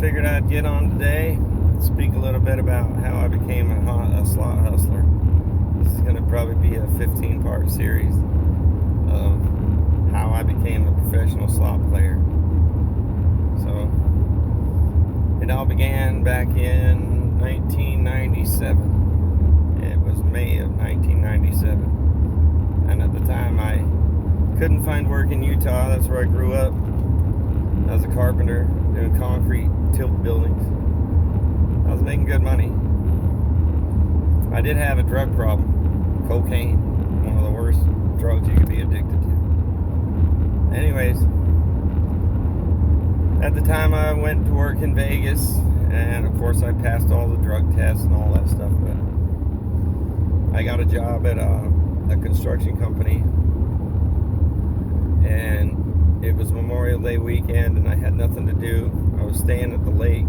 Figured I'd get on today, speak a little bit about how I became a slot hustler. This is going to probably be a 15-part series of how I became a professional slot player. So, it all began back in 1997. It was May of 1997. And at the time, I couldn't find work in Utah. That's where I grew up. I was a carpenter doing concrete tilt buildings. I was making good money. I did have a drug problem. Cocaine, one of the worst drugs you could be addicted to. Anyways, at the time I went to work in Vegas, and of course I passed all the drug tests and all that stuff, but I got a job at a construction company, and it was Memorial Day weekend, and I had nothing to do. I was staying at the lake,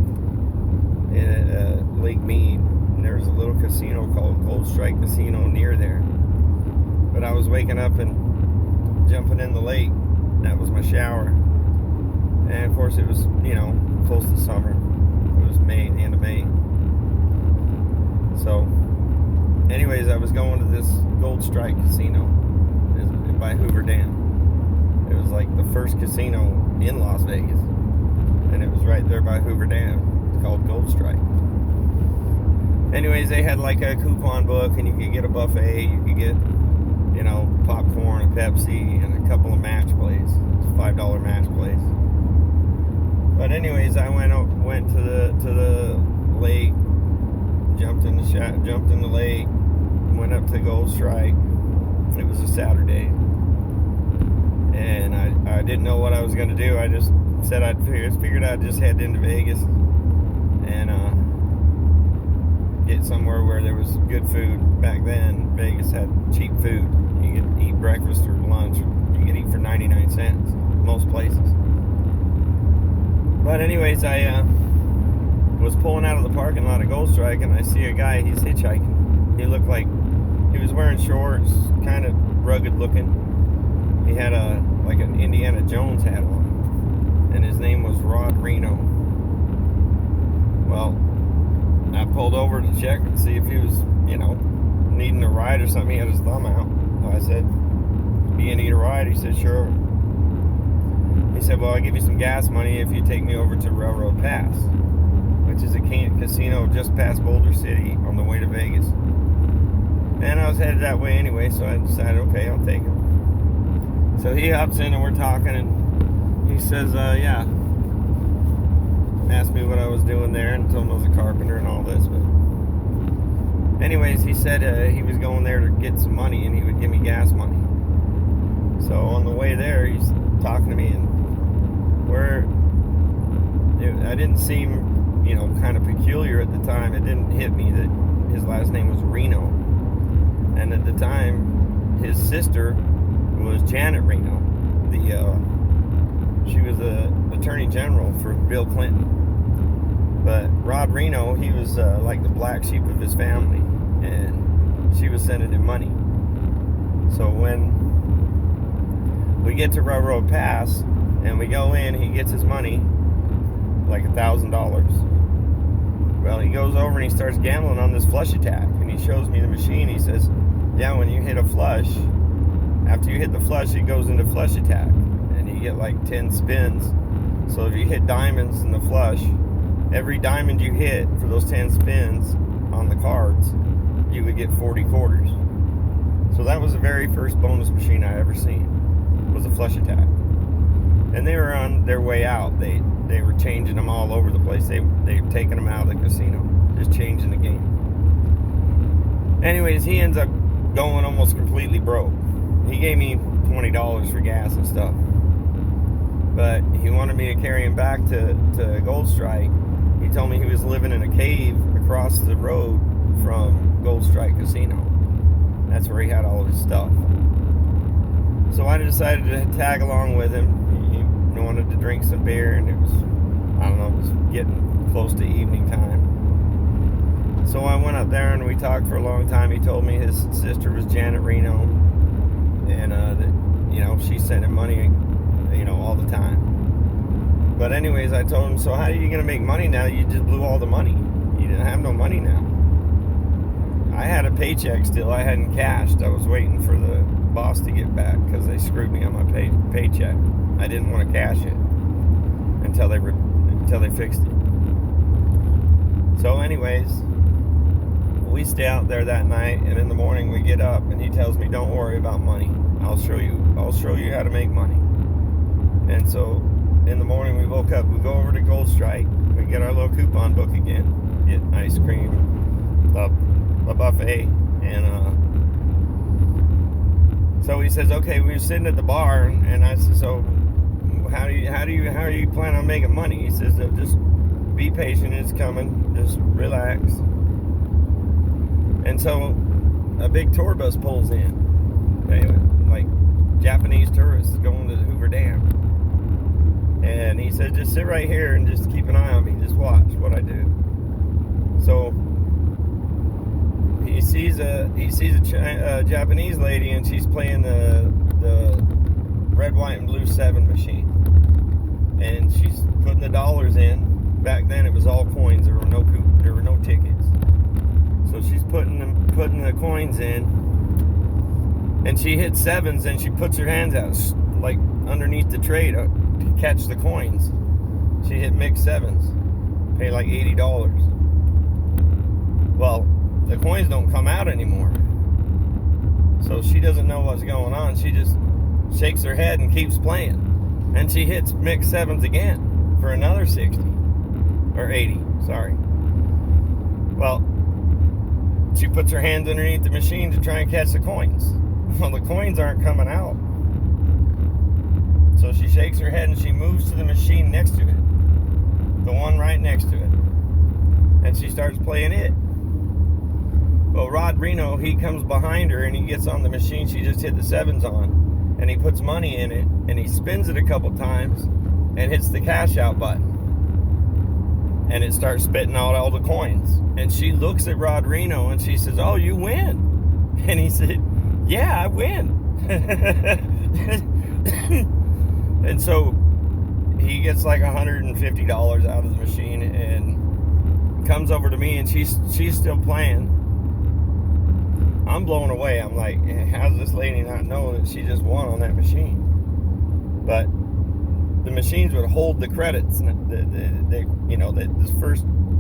in Lake Mead, and there was a little casino called Gold Strike Casino near there. But I was waking up and jumping in the lake. That was my shower. And of course it was, close to summer. It was May, the end of May. So, anyways, I was going to this Gold Strike Casino by Hoover Dam. It was like the first casino in Las Vegas, and it was right there by Hoover Dam. It's called Gold Strike. Anyways, they had like a coupon book, and you could get a buffet. You could get, popcorn, a Pepsi, and a couple of match plays. It's $5 match plays. But anyways, I went to the lake, jumped in the lake, went up to Gold Strike. It was a Saturday. And I didn't know what I was going to do. I just said figured I'd just head into Vegas and get somewhere where there was good food. Back then, Vegas had cheap food. You could eat breakfast or lunch. You could eat for 99 cents, most places. But anyways, I was pulling out of the parking lot of Gold Strike, and I see a guy, he's hitchhiking. He looked like he was wearing shorts, kind of rugged looking. He had like an Indiana Jones hat on, and his name was Reno. Well, I pulled over to check and see if he was, needing a ride or something. He had his thumb out. So I said, "You gonna need a ride?" He said, "Sure." He said, "Well, I'll give you some gas money if you take me over to Railroad Pass, which is a casino just past Boulder City on the way to Vegas." And I was headed that way anyway, so I decided, okay, I'll take him. So he hops in and we're talking, and he says, yeah. Asked me what I was doing there and told him I was a carpenter and all this. But anyways, he said he was going there to get some money and he would give me gas money. So on the way there, he's talking to me, and I didn't seem, kind of peculiar at the time. It didn't hit me that his last name was Reno. And at the time, his sister was Janet Reno. She was the Attorney General for Bill Clinton. But Rod Reno, he was like the black sheep of his family, and she was sending him money. So when we get to Railroad Pass and we go in, he gets his money, like $1,000. Well, he goes over and he starts gambling on this flush attack, and he shows me the machine. He says, yeah, when you hit a flush, after you hit the flush, it goes into flush attack, and you get like 10 spins. So if you hit diamonds in the flush, every diamond you hit for those 10 spins on the cards, you would get 40 quarters. So that was the very first bonus machine I ever seen, was a flush attack. And they were on their way out. They were changing them all over the place. They were taking them out of the casino, just changing the game. Anyways, he ends up going almost completely broke. He gave me $20 for gas and stuff. But he wanted me to carry him back to Gold Strike. He told me he was living in a cave across the road from Gold Strike Casino. That's where he had all of his stuff. So I decided to tag along with him. He wanted to drink some beer, and it was getting close to evening time. So I went up there and we talked for a long time. He told me his sister was Janet Reno, and that she sent him money, all the time. But anyways, I told him, so how are you going to make money now? You just blew all the money. You didn't have no money now. I had a paycheck still. I hadn't cashed. I was waiting for the boss to get back because they screwed me on my paycheck. I didn't want to cash it until they fixed it. So anyways, we stay out there that night, and in the morning we get up and he tells me, don't worry about money. I'll show you how to make money. And so in the morning we woke up, we go over to Gold Strike, we get our little coupon book again, get ice cream, a buffet, and so he says, okay, we were sitting at the bar, and I said, so how are you planning on making money? He says, just be patient, it's coming, just relax. And so a big tour bus pulls in, like Japanese tourists going to the Hoover Dam. And he said, just sit right here and just keep an eye on me, just watch what I do. So he sees a Japanese lady, and she's playing the red, white, and blue 7 machine, and she's putting the dollars in. Back then it was all coins. There were no tickets. So she's putting the coins in, and she hits 7s, and she puts her hands out like underneath the tray to catch the coins. She hit mixed 7s, pay like $80. Well, the coins don't come out anymore. So she doesn't know what's going on. She just shakes her head and keeps playing. And she hits mixed 7s again for another 60. Or 80, sorry. Well, she puts her hands underneath the machine to try and catch the coins. Well, the coins aren't coming out. So she shakes her head and she moves to the machine next to it. The one right next to it. And she starts playing it. Well, Rod Reno, he comes behind her and he gets on the machine she just hit the 7s on, and he puts money in it, and he spins it a couple times and hits the cash out button, and it starts spitting out all the coins. And she looks at Rod Reno and she says, oh, you win. And he said, yeah, I win. And so he gets like $150 out of the machine and comes over to me, and she's still playing. I'm blown away. I'm like, how does this lady not know that she just won on that machine? But the machines would hold the credits.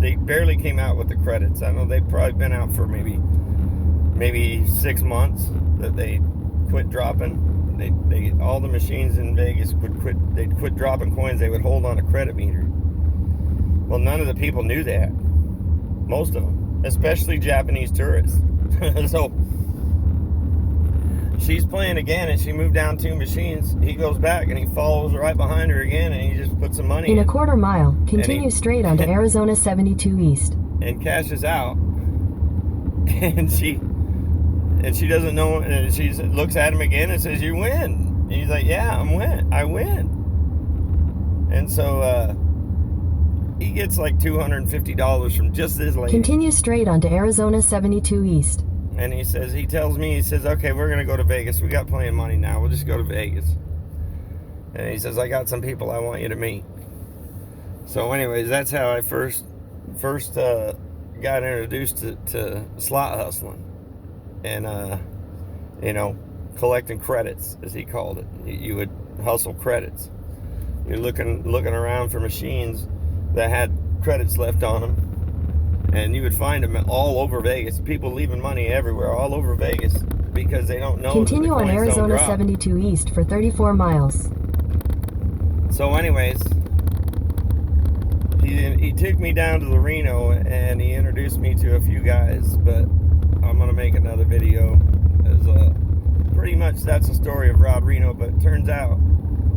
They barely came out with the credits. I know they've probably been out for maybe 6 months that they quit dropping. They all the machines in Vegas they'd quit dropping coins. They would hold on a credit meter. Well, none of the people knew that. Most of them, especially Japanese tourists. So she's playing again, and she moved down 2 machines. He goes back and he follows right behind her again, and he just puts some money in. In a quarter mile, continue straight onto Arizona 72 East. And cashes out. And she doesn't know, and she looks at him again and says, you win. And he's like, yeah, I win. And so he gets like $250 from just this lady. Continue straight onto Arizona 72 East. And he says, okay, we're going to go to Vegas. We got plenty of money now. We'll just go to Vegas. And he says, I got some people I want you to meet. So anyways, that's how I first got introduced to slot hustling. And, collecting credits, as he called it. You would hustle credits. You're looking around for machines that had credits left on them. And you would find them all over Vegas. People leaving money everywhere, all over Vegas, because they don't know. Continue on Arizona 72 East for 34 miles. So anyways, he took me down to the Reno, and he introduced me to a few guys, but I'm going to make another video. Pretty much that's the story of Rod Reno, but it turns out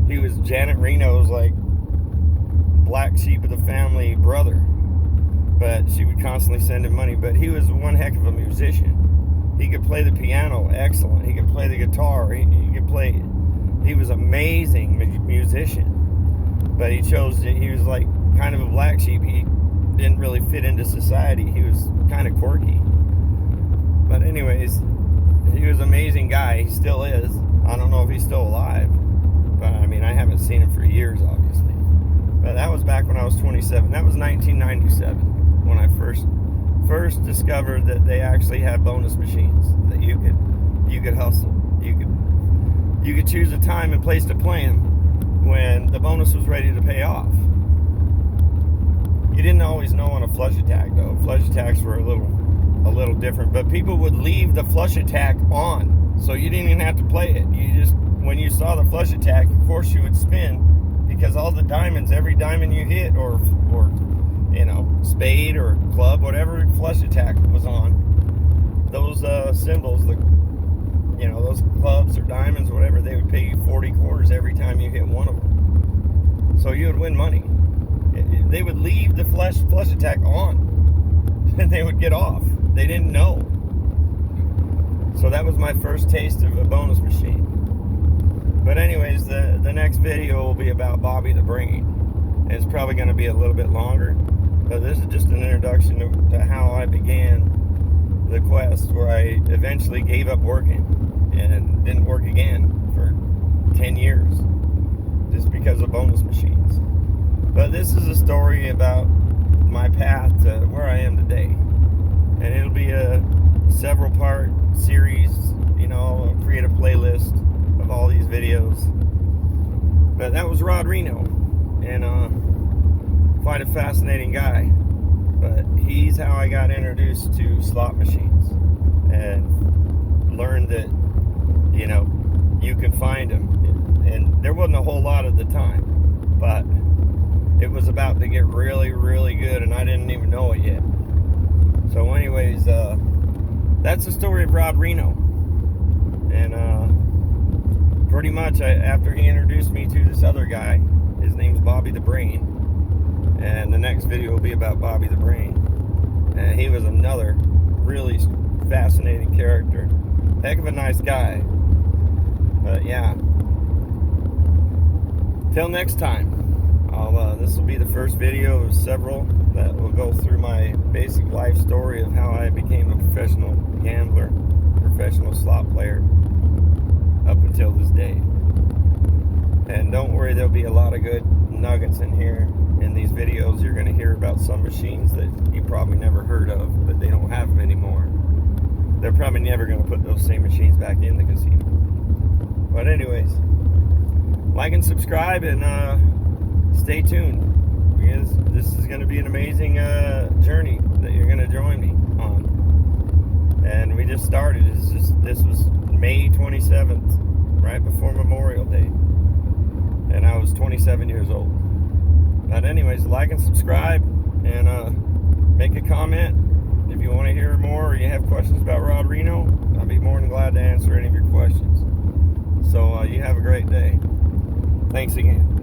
he was Janet Reno's like black sheep of the family brother. But she would constantly send him money. But he was one heck of a musician. He could play the piano excellent. He could play the guitar. He was an amazing musician. But he was like kind of a black sheep. He didn't really fit into society. He was kind of quirky. But anyways, he was an amazing guy. He still is. I don't know if he's still alive. But I mean, I haven't seen him for years, obviously. But when I was 27. That was 1997 when I first discovered that they actually had bonus machines, that you could hustle. You could choose a time and place to play them when the bonus was ready to pay off. You didn't always know on a flush attack though. Flush attacks were a little different, but people would leave the flush attack on, so you didn't even have to play it. You just, when you saw the flush attack, of course you would spin, because all the diamonds, every diamond you hit, or spade or club, whatever flush attack was on, those symbols, those clubs or diamonds, whatever, they would pay you 40 quarters every time you hit one of them. So you would win money. They would leave the flush attack on, and they would get off. They didn't know. So that was my first taste of a bonus machine. But anyways, the next video will be about Bobby the Brain. And it's probably going to be a little bit longer, but this is just an introduction to how I began the quest, where I eventually gave up working and didn't work again for 10 years just because of bonus machines. But this is a story about my path to where I am today, and it'll be a several part series. I'll create a playlist of all these videos. But that was Rod Reno, and quite a fascinating guy. But he's how I got introduced to slot machines and learned that you can find them, and there wasn't a whole lot at the time, but it was about to get really, really good, and I didn't even know it yet. So anyways, that's the story of Rod Reno. And pretty much after he introduced me to this other guy, his name's Bobby the Brain, and the next video will be about Bobby the Brain. And he was another really fascinating character. Heck of a nice guy. But yeah. Till next time. This will be the first video of several that will go through my basic life story of how I became a professional gambler, professional slot player, up until this day. And don't worry, there'll be a lot of good nuggets in here. In these videos, you're going to hear about some machines that you probably never heard of, but they don't have them anymore. They're probably never going to put those same machines back in the casino. But anyways, like and subscribe, and stay tuned, because this is going to be an amazing journey that you're going to join me on. And we just started. This was May 27th, right before Memorial Day, and I was 27 years old. But anyways, like and subscribe, and make a comment if you want to hear more, or you have questions about Rod Reno. I'll be more than glad to answer any of your questions. So you have a great day. Thanks again.